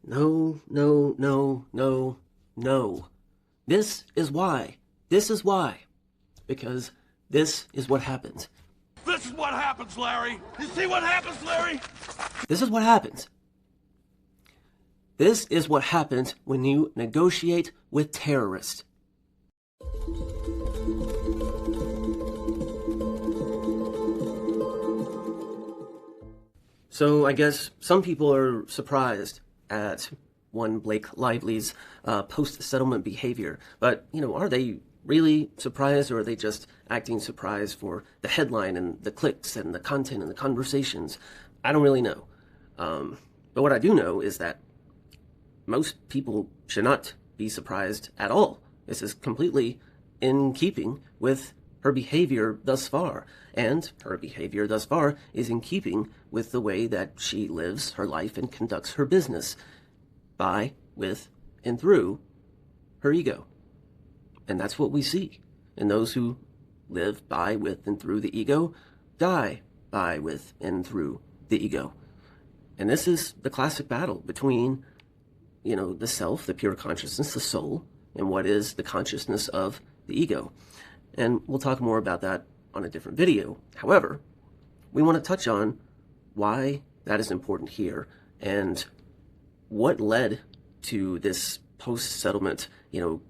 No, no, no, no, no. This is why. This is why. Because this is what happens. This is what happens, Larry. You see what happens, Larry? This is what happens. This is what happens when you negotiate with terrorists. So I guess some people are surprised at one Blake Lively's post-settlement behavior. But, are they really surprised, or are they just acting surprised for the headline and the clicks and the content and the conversations? I don't really know. But what I do know is that most people should not be surprised at all. This is completely in keeping with her behavior thus far. And her behavior thus far is in keeping with the way that she lives her life and conducts her business by, with, and through her ego. And that's what we see. And those who live by, with, and through the ego die by, with, and through the ego. And this is the classic battle between, the self, the pure consciousness, the soul, and what is the consciousness of the ego. And we'll talk more about that on a different video. However, we want to touch on why that is important here and what led to this post-settlement,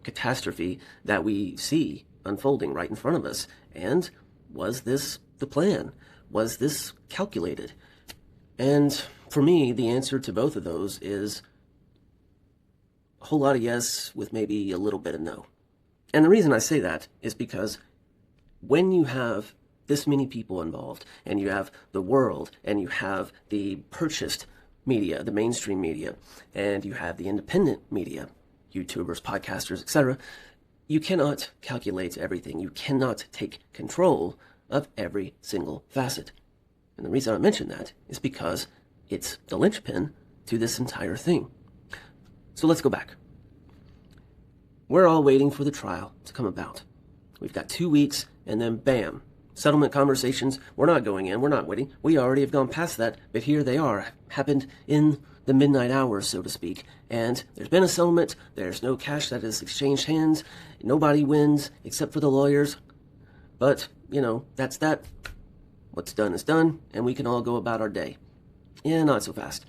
catastrophe that we see unfolding right in front of us. And was this the plan? Was this calculated? And for me, the answer to both of those is a whole lot of yes with maybe a little bit of no. And the reason I say that is because when you have this many people involved, and you have the world, and you have the purchased media, the mainstream media, and you have the independent media, YouTubers, podcasters, etc., you cannot calculate everything. You cannot take control of every single facet. And the reason I mention that is because it's the linchpin to this entire thing. So let's go back. We're all waiting for the trial to come about. We've got 2 weeks, and then bam, settlement conversations. We're not going in. We're not waiting. We already have gone past that, but here they are. Happened in the midnight hours, so to speak. And there's been a settlement. There's no cash that is exchanged hands. Nobody wins except for the lawyers. But, that's that. What's done is done, and we can all go about our day. Yeah, not so fast.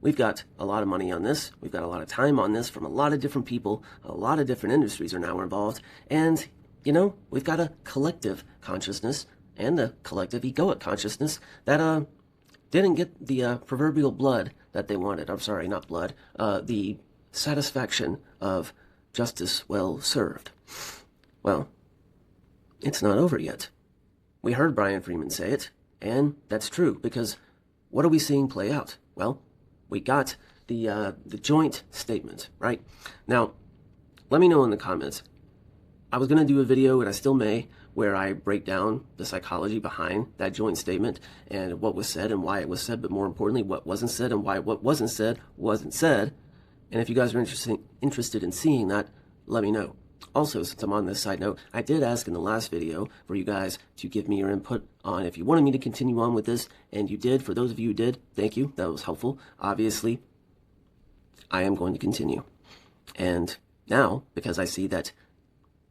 We've got a lot of money on this. We've got a lot of time on this from a lot of different people. A lot of different industries are now involved. And, we've got a collective consciousness and a collective egoic consciousness that didn't get the proverbial blood that they wanted. I'm sorry, not blood. The satisfaction of justice well served. Well, it's not over yet. We heard Brian Freeman say it, and that's true, because what are we seeing play out? Well, we got the joint statement, right? Now, let me know in the comments. I was going to do a video, and I still may, where I break down the psychology behind that joint statement and what was said and why it was said, but more importantly, what wasn't said and why what wasn't said. And if you guys are interested in seeing that, let me know. Also, since I'm on this side note, I did ask in the last video for you guys to give me your input on if you wanted me to continue on with this, and you did. For those of you who did, thank you. That was helpful. Obviously, I am going to continue. And now, because I see that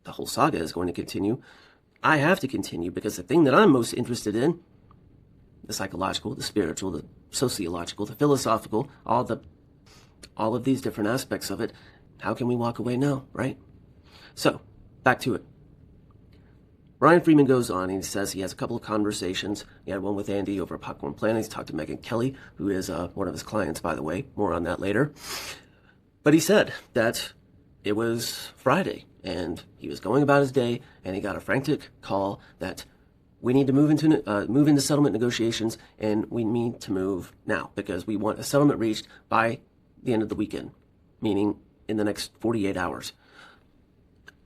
the whole saga is going to continue, I have to continue, because the thing that I'm most interested in, the psychological, the spiritual, the sociological, the philosophical, all of these different aspects of it, how can we walk away now, right? So, back to it. Ryan Freeman goes on, and he says he has a couple of conversations. He had one with Andy over at Popcorn Planet. He's talked to Megyn Kelly, who is one of his clients, by the way. More on that later. But he said that it was Friday, and he was going about his day, and he got a frantic call that we need to move into settlement negotiations, and we need to move now, because we want a settlement reached by the end of the weekend, meaning in the next 48 hours.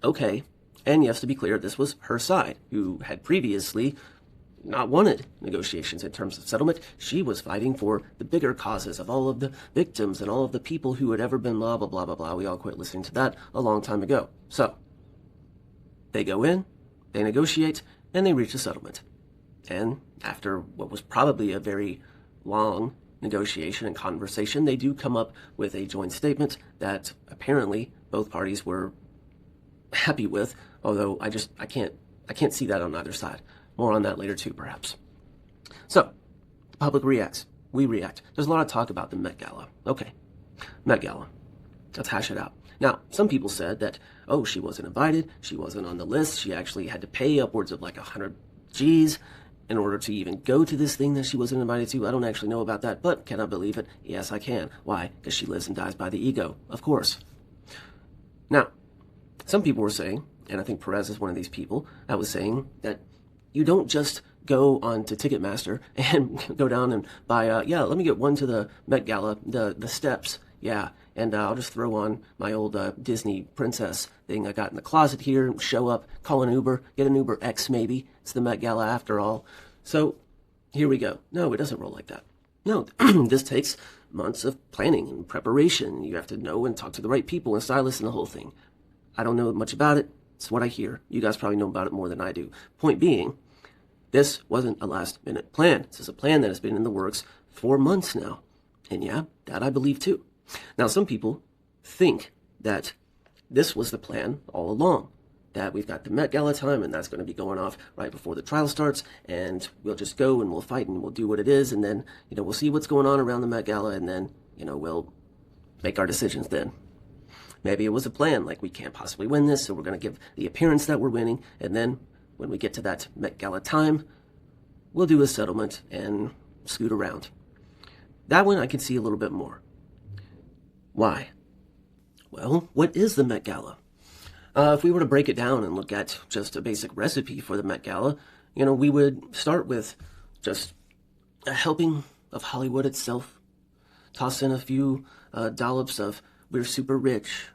Okay, and yes, to be clear, this was her side, who had previously not wanted negotiations in terms of settlement. She was fighting for the bigger causes of all of the victims and all of the people who had ever been blah, blah, blah, blah, blah. We all quit listening to that a long time ago. So, they go in, they negotiate, and they reach a settlement. And after what was probably a very long negotiation and conversation, they do come up with a joint statement that apparently both parties were happy with, although I can't see that on either side. More on that later too, perhaps. So, the public reacts. We react. There's a lot of talk about the Met Gala. Okay, Met Gala. Let's hash it out. Now, some people said that, oh, she wasn't invited, she wasn't on the list, she actually had to pay upwards of like 100 G's in order to even go to this thing that she wasn't invited to. I don't actually know about that, but can I believe it? Yes, I can. Why? Because she lives and dies by the ego, of course. Now, some people were saying, and I think Perez is one of these people, that was saying that you don't just go on to Ticketmaster and go down and buy, yeah, let me get one to the Met Gala, the steps, yeah, and I'll just throw on my old Disney princess thing I got in the closet here, show up, call an Uber, get an Uber X maybe. It's the Met Gala after all. So here we go. No, it doesn't roll like that. No, this takes months of planning and preparation. You have to know and talk to the right people and stylists and the whole thing. I don't know much about it. It's what I hear. You guys probably know about it more than I do. Point being, this wasn't a last-minute plan. This is a plan that has been in the works for months now. And yeah, that I believe too. Now, some people think that this was the plan all along, that we've got the Met Gala time and that's going to be going off right before the trial starts, and we'll just go and we'll fight and we'll do what it is, and then, we'll see what's going on around the Met Gala, and then, we'll make our decisions then. Maybe it was a plan, like we can't possibly win this, so we're going to give the appearance that we're winning, and then when we get to that Met Gala time, we'll do a settlement and scoot around. That one I can see a little bit more. Why? Well, what is the Met Gala? If we were to break it down and look at just a basic recipe for the Met Gala, we would start with just a helping of Hollywood itself, toss in a few dollops of we're super rich,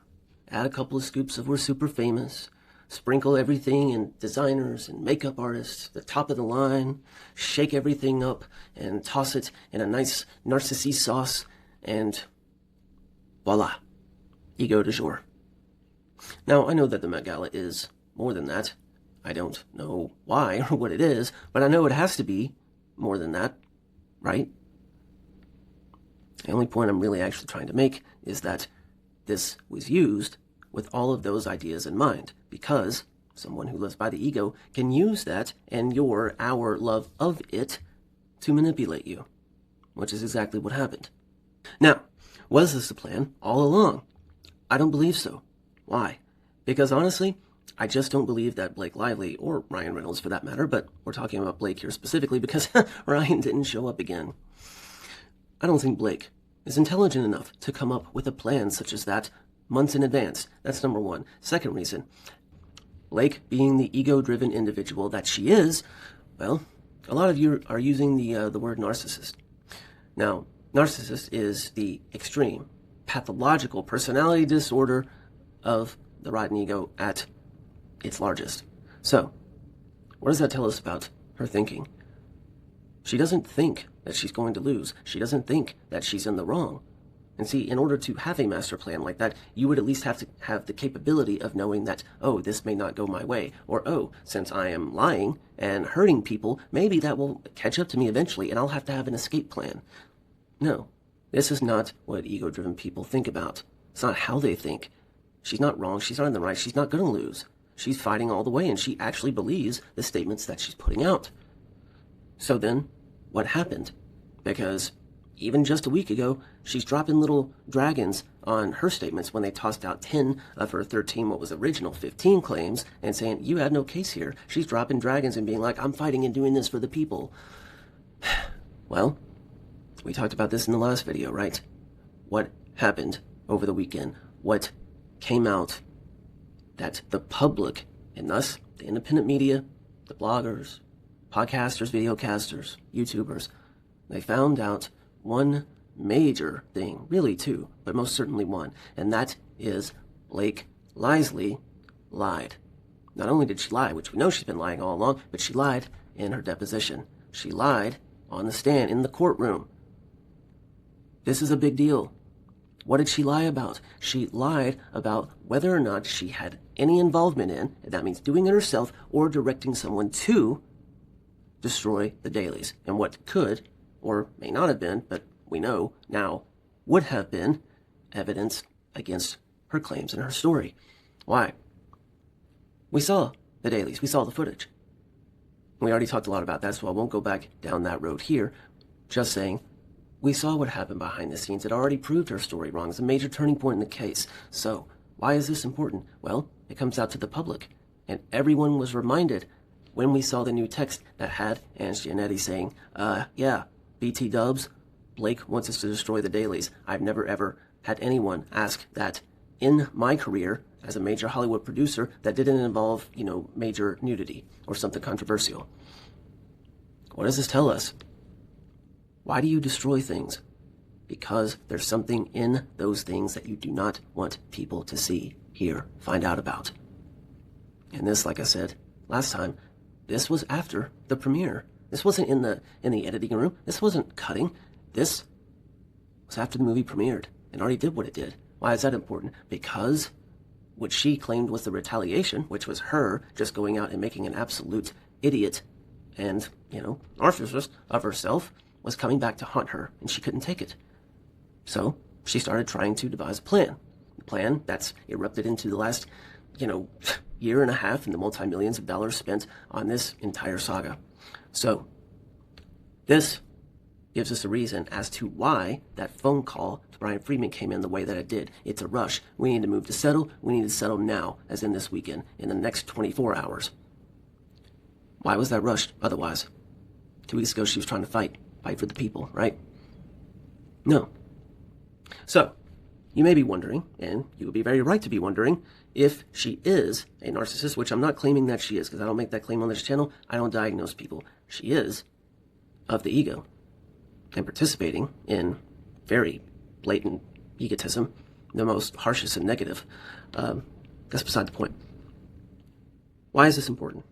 add a couple of scoops of we're super famous, sprinkle everything in designers and makeup artists, the top of the line, shake everything up and toss it in a nice narcissism sauce, and voila, ego du jour. Now, I know that the Met Gala is more than that. I don't know why or what it is, but I know it has to be more than that, right? The only point I'm really actually trying to make is that this was used with all of those ideas in mind, because someone who lives by the ego can use that and our love of it to manipulate you, which is exactly what happened. Now, was this the plan all along? I don't believe so. Why? Because honestly, I just don't believe that Blake Lively, or Ryan Reynolds for that matter, but we're talking about Blake here specifically because Ryan didn't show up again. I don't think Blake is intelligent enough to come up with a plan such as that months in advance. That's number one. Second reason, Blake, being the ego-driven individual that she is, well, a lot of you are using the word narcissist. Now, narcissist is the extreme, pathological personality disorder of the rotten ego at its largest. So, what does that tell us about her thinking? She doesn't think that she's going to lose. She doesn't think that she's in the wrong. And see, in order to have a master plan like that, you would at least have to have the capability of knowing that, oh, this may not go my way. Or, oh, since I am lying and hurting people, maybe that will catch up to me eventually and I'll have to have an escape plan. No, this is not what ego-driven people think about. It's not how they think. She's not wrong. She's not in the right. She's not going to lose. She's fighting all the way, and she actually believes the statements that she's putting out. So then, what happened? Because even just a week ago, she's dropping little dragons on her statements when they tossed out 10 of her 13, what was original 15 claims, and saying, you have no case here. She's dropping dragons and being like, I'm fighting and doing this for the people. Well, we talked about this in the last video, right? What happened over the weekend? What came out that the public, and thus the independent media, the bloggers, podcasters, videocasters, YouTubers, they found out one major thing, really two, but most certainly one, and that is Blake Lively lied. Not only did she lie, which we know she's been lying all along, but she lied in her deposition. She lied on the stand in the courtroom. This is a big deal. What did she lie about? She lied about whether or not she had any involvement in, and that means doing it herself or directing someone to destroy the dailies, and what could or may not have been, but we know now would have been evidence against her claims and her story. Why? We saw the dailies. We saw the footage. We already talked a lot about that, so I won't go back down that road here. Just saying, we saw what happened behind the scenes. It already proved her story wrong. It's a major turning point in the case. So, why is this important? Well, it comes out to the public. And everyone was reminded when we saw the new text that had Ange Giannetti saying, yeah, BT dubs, Blake wants us to destroy the dailies. I've never ever had anyone ask that in my career as a major Hollywood producer that didn't involve, major nudity or something controversial. What does this tell us? Why do you destroy things? Because there's something in those things that you do not want people to see, hear, find out about. And this, like I said last time, this was after the premiere. This wasn't in the editing room. This wasn't cutting. This was after the movie premiered and already did what it did. Why is that important? Because what she claimed was the retaliation, which was her just going out and making an absolute idiot and, narcissist of herself, was coming back to haunt her, and she couldn't take it. So she started trying to devise a plan. A plan that's erupted into the last, year and a half and the multi-millions of dollars spent on this entire saga. So this gives us a reason as to why that phone call to Brian Friedman came in the way that it did. It's a rush. We need to move to settle. We need to settle now, as in this weekend, in the next 24 hours. Why was that rushed otherwise? 2 weeks ago, she was trying to fight for the people, right? No. So, you may be wondering, and you would be very right to be wondering, if she is a narcissist, which I'm not claiming that she is, because I don't make that claim on this channel. I don't diagnose people. She is of the ego and participating in very blatant egotism, the most harshest and negative. That's beside the point. Why is this important?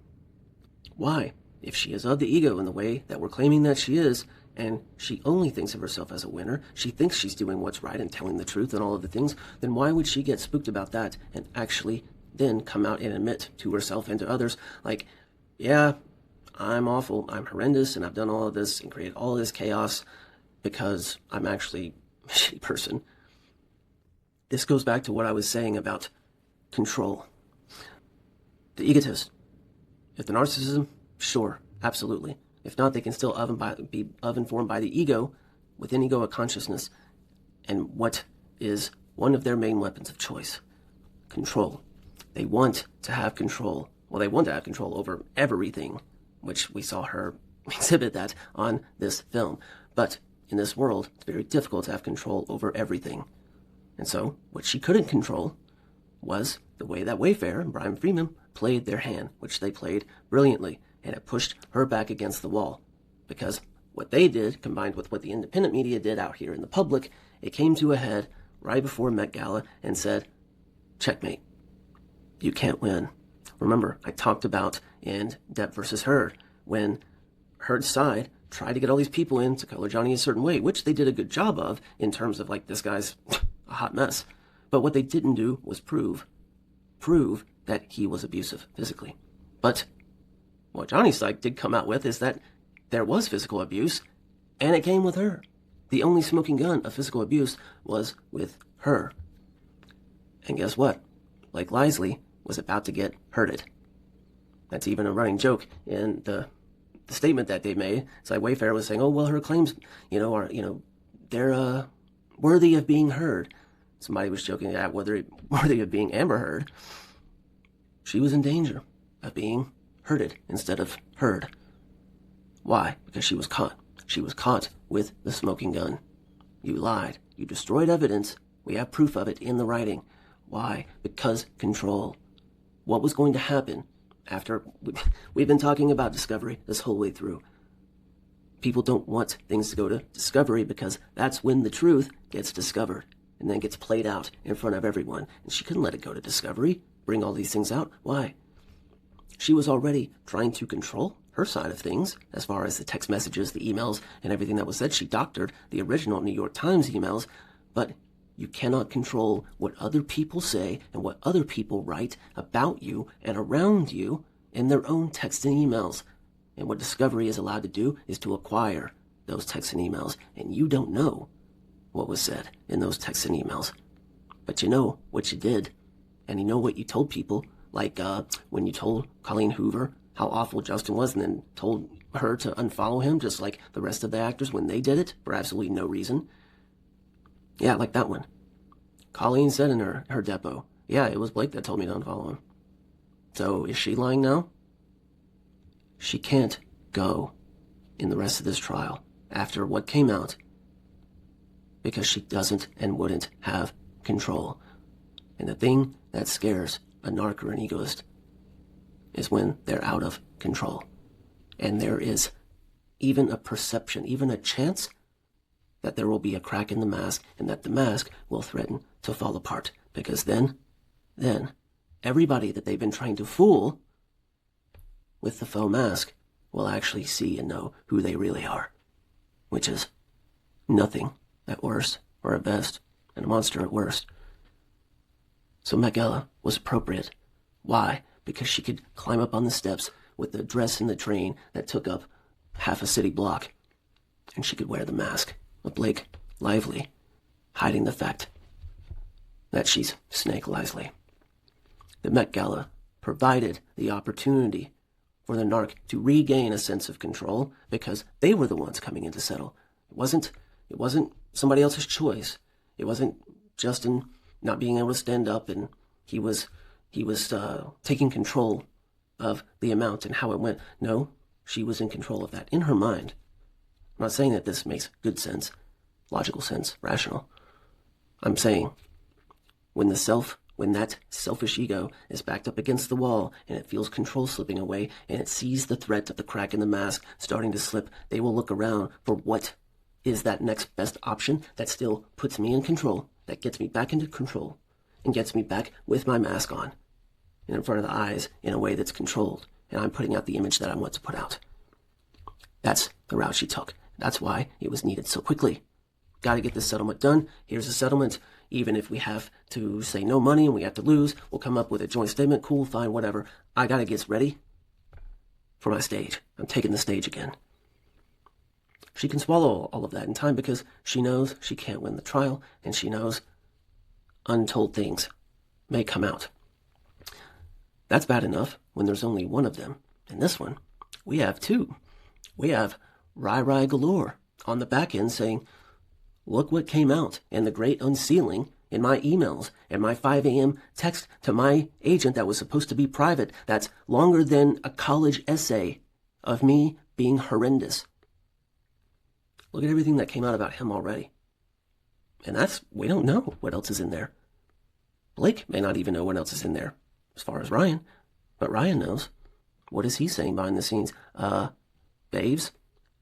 Why? If she is of the ego in the way that we're claiming that she is, and she only thinks of herself as a winner, she thinks she's doing what's right and telling the truth and all of the things, then why would she get spooked about that and actually then come out and admit to herself and to others, like, yeah, I'm awful, I'm horrendous, and I've done all of this and created all of this chaos because I'm actually a shitty person. This goes back to what I was saying about control. The egotist. If the narcissism, sure, absolutely. If not, they can still be informed by the ego, within ego consciousness, and what is one of their main weapons of choice: control. They want to have control. Well, they want to have control over everything, which we saw her exhibit that on this film. But in this world, it's very difficult to have control over everything. And so, what she couldn't control was the way that Wayfair and Brian Friedman played their hand, which they played brilliantly. And it pushed her back against the wall. Because what they did, combined with what the independent media did out here in the public, it came to a head right before Met Gala and said, checkmate. You can't win. Remember, I talked about in Depp versus Heard, when Heard's side tried to get all these people in to color Johnny a certain way, which they did a good job of in terms of, like, this guy's a hot mess. But what they didn't do was prove that he was abusive physically. But what Johnny's side did come out with is that there was physical abuse, and it came with her. The only smoking gun of physical abuse was with her. And guess what? Blake Lively was about to get hurted. That's even a running joke in the statement that they made. It's like Wayfair was saying, oh, well, her claims, are, they're worthy of being heard. Somebody was joking that worthy of being Amber Heard. She was in danger of being hurted instead of heard. Why? Because she was caught. She was caught with the smoking gun. You lied. You destroyed evidence. We have proof of it in the writing. Why? Because control. What was going to happen after... We've been talking about discovery this whole way through. People don't want things to go to discovery because that's when the truth gets discovered and then gets played out in front of everyone. And she couldn't let it go to discovery, bring all these things out. Why? She was already trying to control her side of things as far as the text messages, the emails, and everything that was said. She doctored the original New York Times emails, but you cannot control what other people say and what other people write about you and around you in their own text and emails. And what discovery is allowed to do is to acquire those texts and emails, and you don't know what was said in those texts and emails. But you know what you did, and you know what you told people, like when you told Colleen Hoover how awful Justin was and then told her to unfollow him, just like the rest of the actors when they did it for absolutely no reason. Yeah, like that one. Colleen said in her depo, yeah, it was Blake that told me to unfollow him. So is she lying now? She can't go in the rest of this trial after what came out because she doesn't and wouldn't have control. And the thing that scares a narc or an egoist is when they're out of control. And there is even a perception, even a chance that there will be a crack in the mask and that the mask will threaten to fall apart. Because then everybody that they've been trying to fool with the faux mask will actually see and know who they really are, which is nothing at worst, or at best, and a monster at worst. So Met Gala was appropriate. Why? Because she could climb up on the steps with the dress and the train that took up half a city block, and she could wear the mask of Blake Lively, hiding the fact that she's Snake Lively. The Met Gala provided the opportunity for the narc to regain a sense of control because they were the ones coming in to settle. It wasn't somebody else's choice. It wasn't Justin not being able to stand up and he was taking control of the amount and how it went. No, she was in control of that in her mind. I'm not saying that this makes good sense, logical sense, rational. I'm saying when that selfish ego is backed up against the wall and it feels control slipping away and it sees the threat of the crack in the mask starting to slip, they will look around for what is that next best option that still puts me in control, that gets me back into control and gets me back with my mask on and in front of the eyes in a way that's controlled. And I'm putting out the image that I want to put out. That's the route she took. That's why it was needed so quickly. Got to get this settlement done. Here's a settlement. Even if we have to say no money and we have to lose, we'll come up with a joint statement. Cool, fine, whatever. I got to get ready for my stage. I'm taking the stage again. She can swallow all of that in time because she knows she can't win the trial and she knows untold things may come out. That's bad enough when there's only one of them. In this one, we have two. We have Rai galore on the back end saying, look what came out in the great unsealing in my emails and my 5 a.m. text to my agent that was supposed to be private. That's longer than a college essay of me being horrendous. Look at everything that came out about him already. And we don't know what else is in there. Blake may not even know what else is in there, as far as Ryan. But Ryan knows. What is he saying behind the scenes? Babes,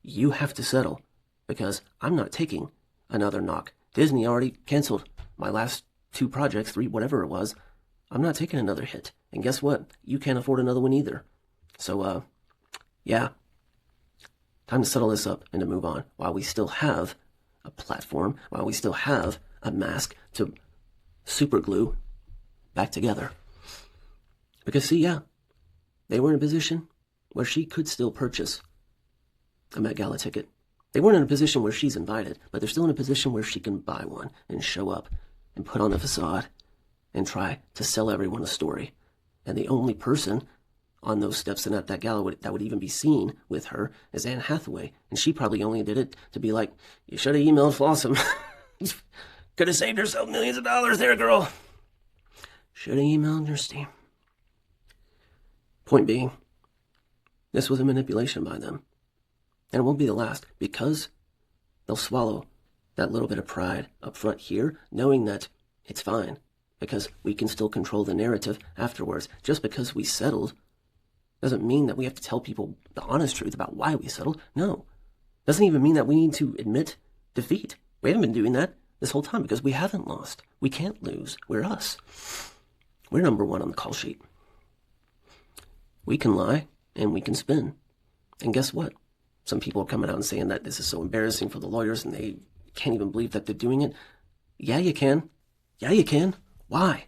you have to settle because I'm not taking another knock. Disney already canceled my last 2 projects, 3, whatever it was. I'm not taking another hit. And guess what? You can't afford another one either. So, yeah. Time to settle this up and to move on while we still have a platform, while we still have a mask to super glue back together. Because see, yeah, they were in a position where she could still purchase a Met Gala ticket. They weren't in a position where she's invited, but they're still in a position where she can buy one and show up and put on the facade and try to sell everyone a story. And the only person on those steps and at that gala that would even be seen with her is Anne Hathaway. And she probably only did it to be like, you should have emailed Flossom. Could have saved herself millions of dollars there, girl. Should have emailed your Steve. Point being, this was a manipulation by them. And it won't be the last because they'll swallow that little bit of pride up front here, knowing that it's fine because we can still control the narrative afterwards. Just because we settled doesn't mean that we have to tell people the honest truth about why we settled. No. Doesn't even mean that we need to admit defeat. We haven't been doing that this whole time because we haven't lost. We can't lose. We're us. We're number 1 on the call sheet. We can lie and we can spin. And guess what? Some people are coming out and saying that this is so embarrassing for the lawyers and they can't even believe that they're doing it. Yeah, you can. Yeah, you can. Why?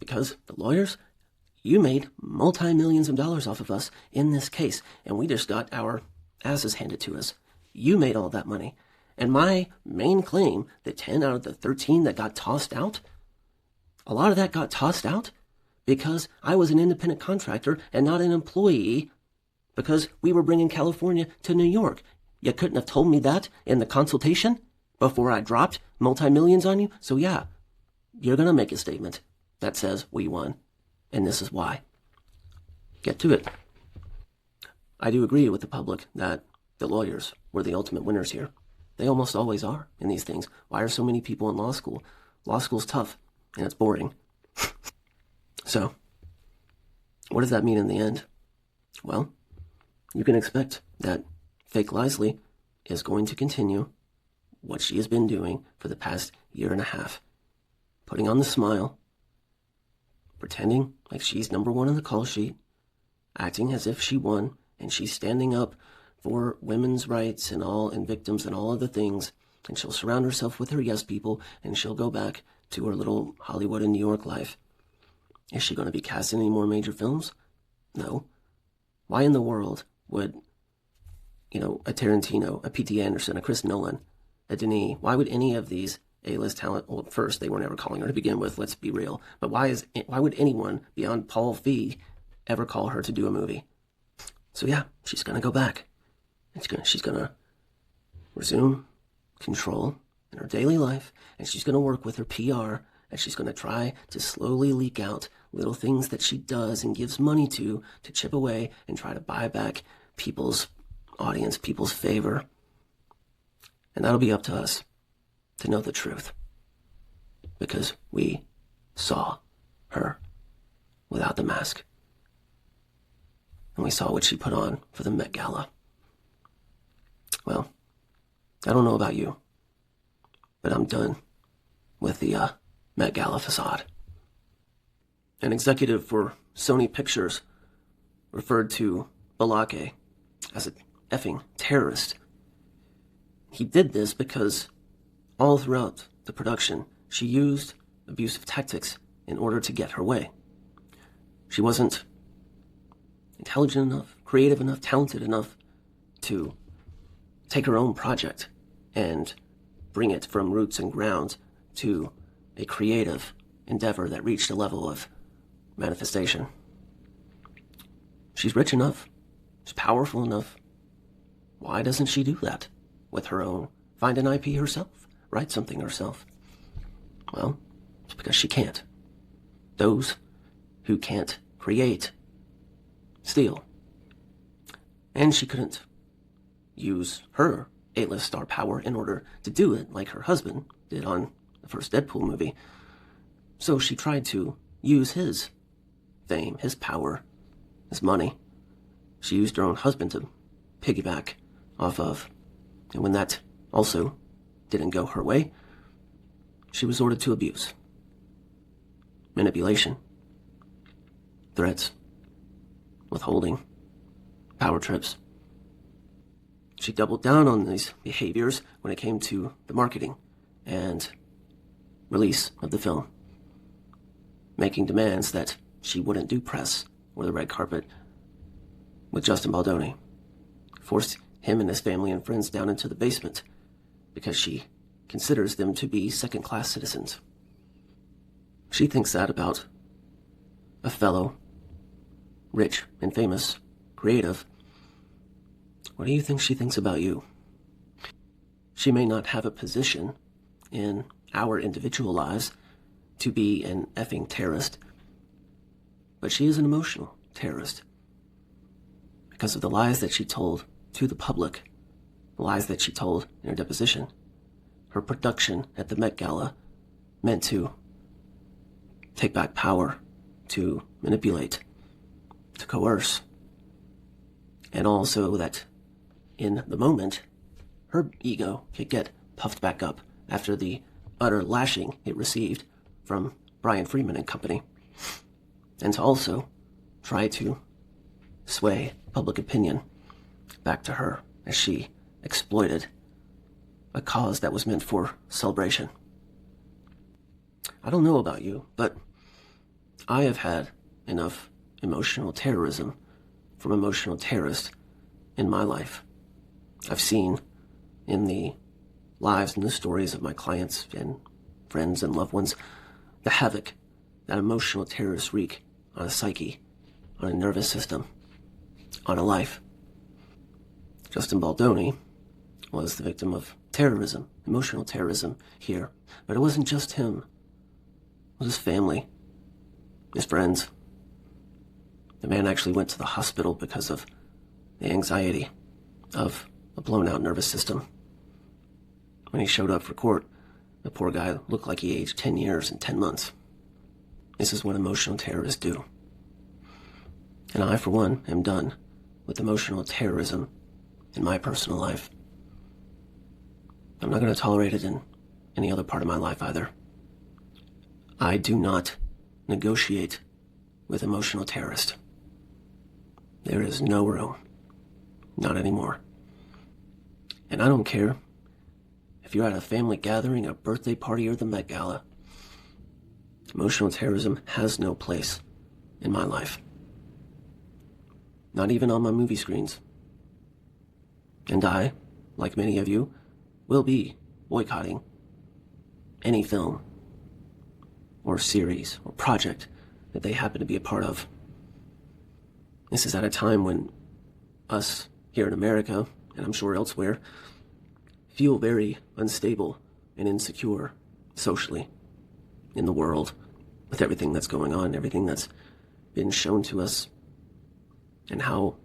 Because the lawyers, you made multi-millions of dollars off of us in this case, and we just got our asses handed to us You made all that money. And my main claim, the 10 out of the 13 that got tossed out, a lot of that got tossed out because I was an independent contractor and not an employee, because we were bringing California to New York. You couldn't have told me that in the consultation before I dropped multi-millions on you. So yeah, you're going to make a statement that says we won, and this is why. Get to it. I do agree with the public that the lawyers were the ultimate winners here. They almost always are in these things. Why are so many people in law school? Law school's tough, and it's boring. So, what does that mean in the end? Well, you can expect that Fake Leslie is going to continue what she has been doing for the past year and a half. Putting on the smile, pretending like she's number one on the call sheet, acting as if she won, and she's standing up for women's rights and all, and victims and all of the things, and she'll surround herself with her yes people, and she'll go back to her little Hollywood and New York life. Is she going to be cast in any more major films? No. Why in the world would, a Tarantino, a P.T. Anderson, a Chris Nolan, a Denis, why would any of these A-list talent, well, first, they were never calling her to begin with, let's be real, but why would anyone beyond Paul Feig ever call her to do a movie? So yeah, she's going to go back. She's going to resume control in her daily life, and she's going to work with her PR, and she's going to try to slowly leak out little things that she does and gives money to chip away and try to buy back people's audience, people's favor. And that'll be up to us to know the truth, because we saw her without the mask. And we saw what she put on for the Met Gala. Well, I don't know about you, but I'm done with the Met Gala facade. An executive for Sony Pictures referred to Balake as a effing terrorist. He did this because all throughout the production, she used abusive tactics in order to get her way. She wasn't intelligent enough, creative enough, talented enough to take her own project and bring it from roots and grounds to a creative endeavor that reached a level of manifestation. She's rich enough. She's powerful enough. Why doesn't she do that with her own? Find an IP herself. Write something herself. Well, it's because she can't. Those who can't create steal. And she couldn't use her A-list star power in order to do it like her husband did on the first Deadpool movie. So she tried to use his fame, his power, his money. She used her own husband to piggyback off of. And when that also didn't go her way, she resorted to abuse, manipulation, threats, withholding, power trips. She doubled down on these behaviors when it came to the marketing and release of the film, making demands that she wouldn't do press or the red carpet with Justin Baldoni, forced him and his family and friends down into the basement because she considers them to be second-class citizens. She thinks that about a fellow, rich and famous, creative. What do you think she thinks about you? She may not have a position in our individual lives to be an effing terrorist, but she is an emotional terrorist because of the lies that she told to the public, the lies that she told in her deposition. Her production at the Met Gala meant to take back power, to manipulate, to coerce, and also that in the moment, her ego could get puffed back up after the utter lashing it received from Brian Freeman and company, and to also try to sway public opinion back to her as she exploited a cause that was meant for celebration. I don't know about you, but I have had enough emotional terrorism from emotional terrorists in my life. I've seen in the lives and the stories of my clients and friends and loved ones, the havoc that emotional terrorists wreak on a psyche, on a nervous system, on a life. Justin Baldoni was the victim of terrorism, emotional terrorism here. But it wasn't just him. It was his family, his friends. The man actually went to the hospital because of the anxiety of a blown-out nervous system. When he showed up for court, the poor guy looked like he aged 10 years and 10 months. This is what emotional terrorists do. And I, for one, am done with emotional terrorism in my personal life. I'm not going to tolerate it in any other part of my life either. I do not negotiate with emotional terrorists. There is no room. Not anymore. And I don't care if you're at a family gathering, a birthday party, or the Met Gala. Emotional terrorism has no place in my life. Not even on my movie screens. And I, like many of you, will be boycotting any film or series or project that they happen to be a part of. This is at a time when us here in America, and I'm sure elsewhere, feel very unstable and insecure socially in the world with everything that's going on, everything that's been shown to us, and how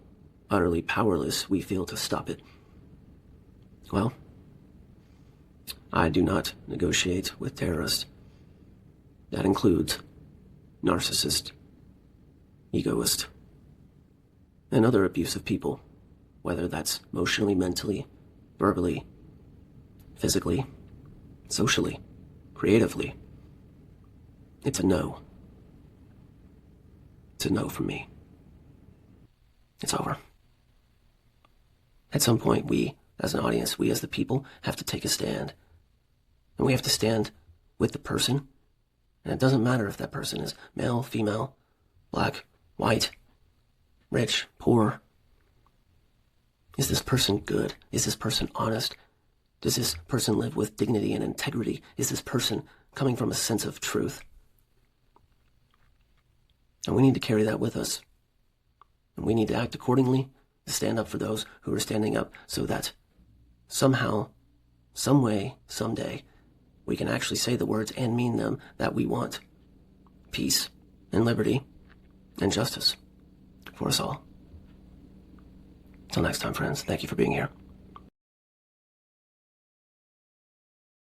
utterly powerless we feel to stop it. Well, I do not negotiate with terrorists. That includes narcissists, egoists, and other abusive people, whether that's emotionally, mentally, verbally, physically, socially, creatively. It's a no. It's a no from me. It's over. At some point, we, as an audience, we as the people, have to take a stand. And we have to stand with the person. And it doesn't matter if that person is male, female, black, white, rich, poor. Is this person good? Is this person honest? Does this person live with dignity and integrity? Is this person coming from a sense of truth? And we need to carry that with us. And we need to act accordingly, to stand up for those who are standing up, so that somehow, some way, someday, we can actually say the words and mean them that we want. Peace and liberty and justice for us all. Till next time, friends, thank you for being here.